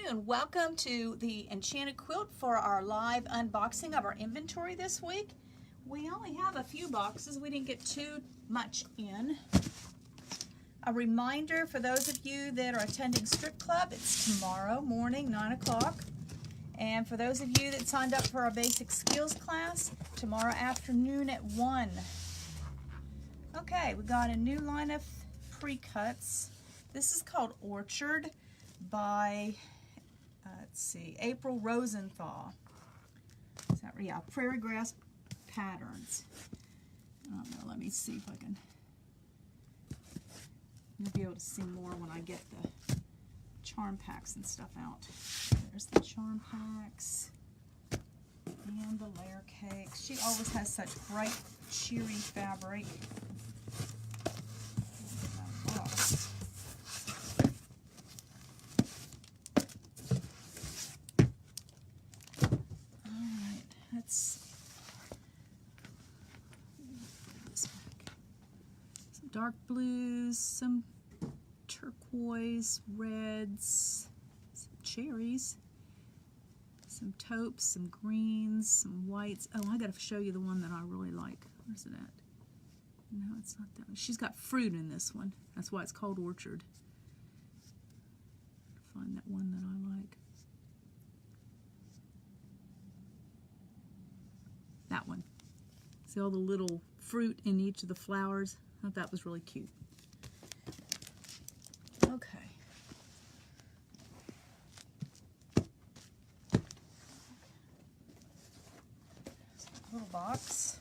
and welcome to the Enchanted Quilt for our live unboxing of our inventory this week. We only have a few boxes. We didn't get too much in. A reminder for those of you that are attending Strip Club, it's tomorrow morning, 9 o'clock. And for those of you that signed up for our basic skills class, tomorrow afternoon at 1. Okay, we got a new line of pre-cuts. This is called Orchard by, let's see, April Rosenthal. Is that right? Yeah, Prairie Grass Patterns. I don't know, let me see if I can. You'll be able to see more when I get the charm packs and stuff out. There's the charm packs and the layer cakes. She always has such bright, cheery fabric. Some dark blues, some turquoise, reds, some cherries, some taupes, some greens, some whites. Oh, I gotta show you the one that I really like. Where's it at? No, it's not that one. She's got fruit in this one. That's why it's called Orchard. Find that one that I like. That one. See all the little fruit in each of the flowers? I thought that was really cute. Okay. Little box.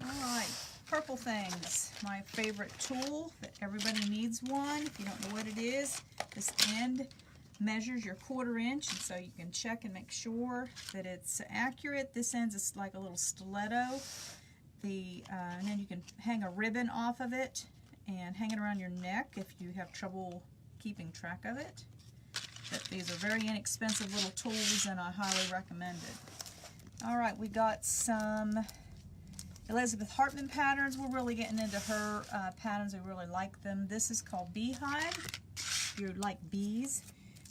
Alright, Purple Things. My favorite tool that everybody needs one. If you don't know what it is, this end measures your 1/4 inch, and so you can check and make sure that it's accurate. This end is like a little stiletto. And then you can hang a ribbon off of it and hang it around your neck if you have trouble keeping track of it. But these are very inexpensive little tools, and I highly recommend it. All right, we got some Elizabeth Hartman patterns. We're really getting into her patterns. We really like them. This is called Beehive. If you like bees.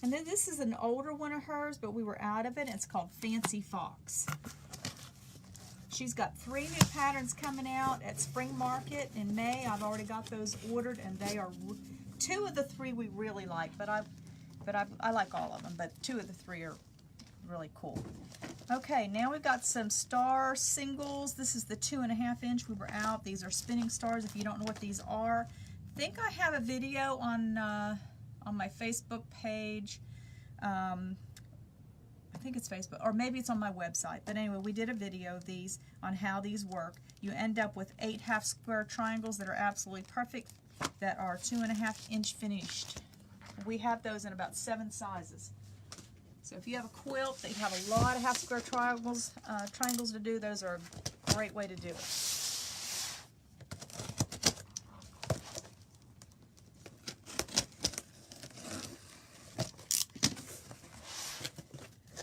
And then this is an older one of hers, but we were out of it. It's called Fancy Fox. She's got 3 new patterns coming out at Spring Market in May. I've already got those ordered, and they are 2 of the 3 we really like. But I like all of them, but 2 of the 3 are really cool. Okay, now we've got some star singles. This is the 2.5 inch. We were out. These are spinning stars. If you don't know what these are, I think I have a video on my Facebook page. I think it's Facebook, or maybe it's on my website. But anyway, we did a video of these on how these work. You end up with 8 half square triangles that are absolutely perfect, that are 2.5 inch finished. We have those in about 7 sizes. So if you have a quilt that you have a lot of half square triangles to do, those are a great way to do it.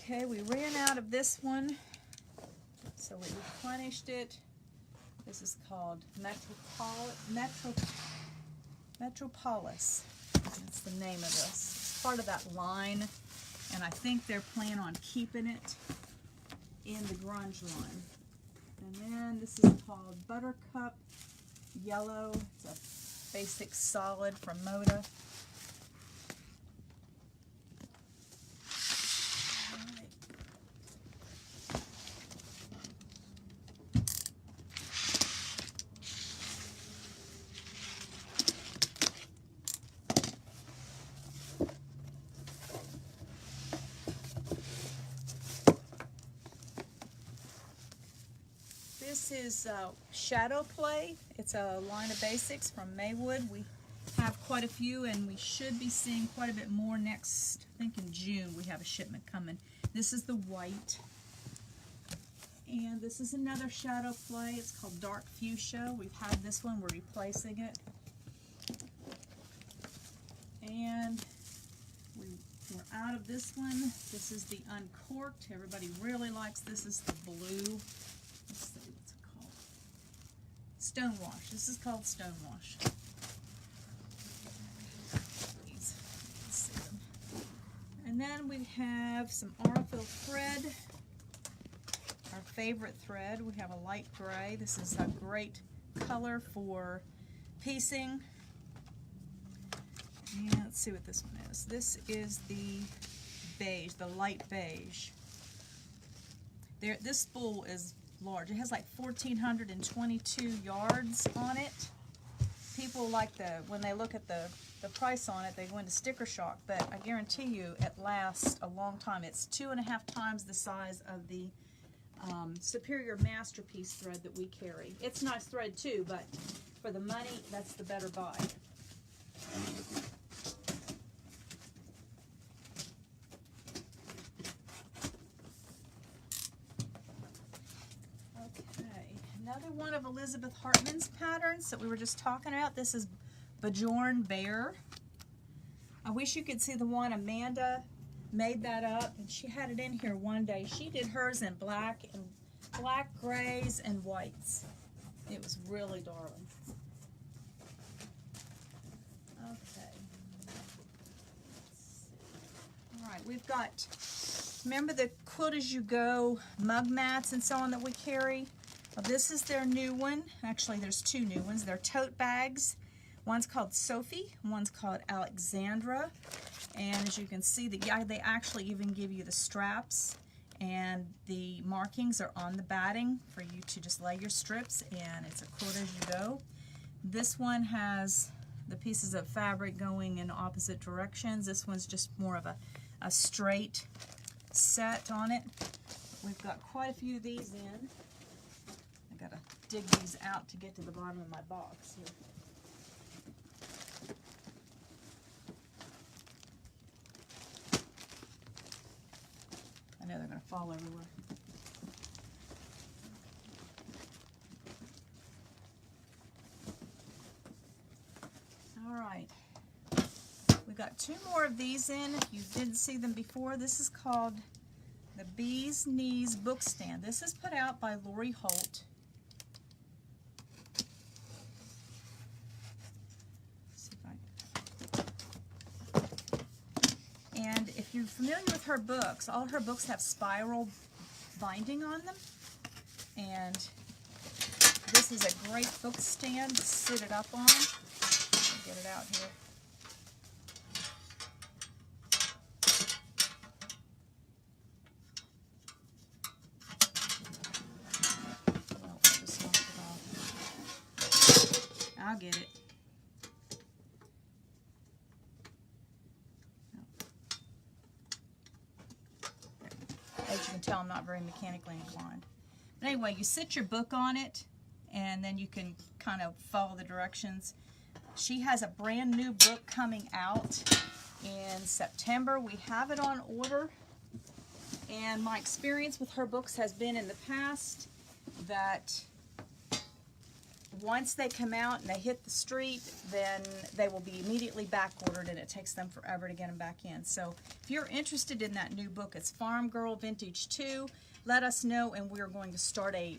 Okay, we ran out of this one, so we replenished it. This is called Metropolis. That's the name of this. It's part of that line, and I think they're planning on keeping it in the grunge line. And then this is called Buttercup Yellow. It's a basic solid from Moda. This is Shadowplay. It's a line of basics from Maywood. We have quite a few, and we should be seeing quite a bit more next, I think in June we have a shipment coming. This is the white. And this is another Shadowplay. It's called Dark Fuchsia. We've had this one, we're replacing it. And we're out of this one. This is the Uncorked. Everybody really likes this. This is the blue. Let's see, what's it called? Stonewash. This is called Stonewash. we have some Aurifil thread, our favorite thread. We have a light gray. This is a great color for piecing. And let's see what this one is. This is the beige, the light beige. This spool is large. It has like 1,422 yards on it. People like when they look at the price on it, they go into sticker shock, but I guarantee you it lasts a long time. It's 2.5 times the size of the Superior Masterpiece thread that we carry. It's nice thread too, but for the money, that's the better buy. Another one of Elizabeth Hartman's patterns that we were just talking about. This is Bajoran Bear. I wish you could see the one Amanda made that up, and she had it in here one day. She did hers in black, grays, and whites. It was really darling. Okay. All right, we've got, remember the Quilt As You Go Mugmaths and so on that we carry? Well, this is their new one. Actually, there's two new ones. They're tote bags. One's called Sophie, one's called Alexandra. And as you can see, they actually even give you the straps, and the markings are on the batting for you to just lay your strips, and it's a quilt as you go. This one has the pieces of fabric going in opposite directions. This one's just more of a straight set on it. We've got quite a few of these in. I gotta dig these out to get to the bottom of my box here. I know they're gonna fall everywhere. All right, we've got two more of these in. If you didn't see them before, this is called the Bee's Knees Book Stand. This is put out by Lori Holt. And if you're familiar with her books, all her books have spiral binding on them. And this is a great book stand to sit it up on. Get it out here. Oh, I just knocked it off. I'll get it. As you can tell, I'm not very mechanically inclined. But anyway, you sit your book on it, and then you can kind of follow the directions. She has a brand new book coming out in September. We have it on order, and my experience with her books has been in the past that once they come out and they hit the street, then they will be immediately back ordered, and it takes them forever to get them back in. So if you're interested in that new book, it's Farm Girl Vintage 2. Let us know, and we're going to start a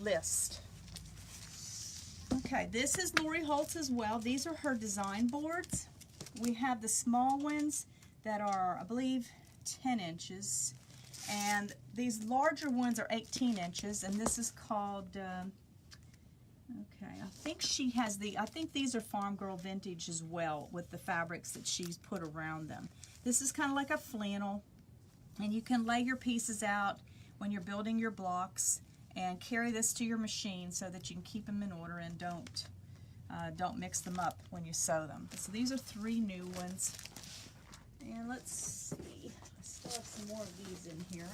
list. Okay, this is Lori Holt's as well. These are her design boards. We have the small ones that are, I believe, 10 inches. And these larger ones are 18 inches, and this is called... okay, I think she has I think these are Farm Girl Vintage as well, with the fabrics that she's put around them. This is kind of like a flannel, and you can lay your pieces out when you're building your blocks and carry this to your machine so that you can keep them in order and don't mix them up when you sew them. So these are 3 new ones. And let's see, I still have some more of these in here.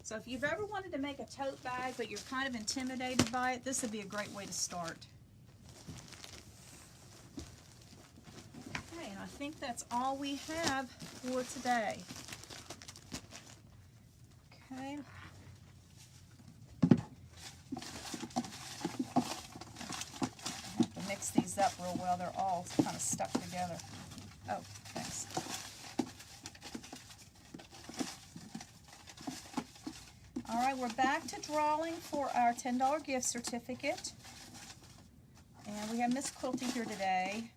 So if you've ever wanted to make a tote bag, but you're kind of intimidated by it, this would be a great way to start. Okay, and I think that's all we have for today. Okay. I have to mix these up real well. They're all kind of stuck together. Oh, thanks. All right, we're back to drawing for our $10 gift certificate. And we have Miss Quilty here today.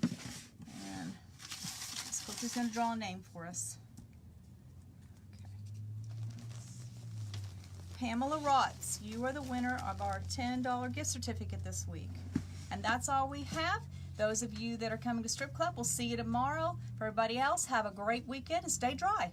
And Miss Quilty's going to draw a name for us. Pamela Rotz. You are the winner of our $10 gift certificate this week. And that's all we have. Those of you that are coming to Strip Club, we'll see you tomorrow. For everybody else, have a great weekend and stay dry.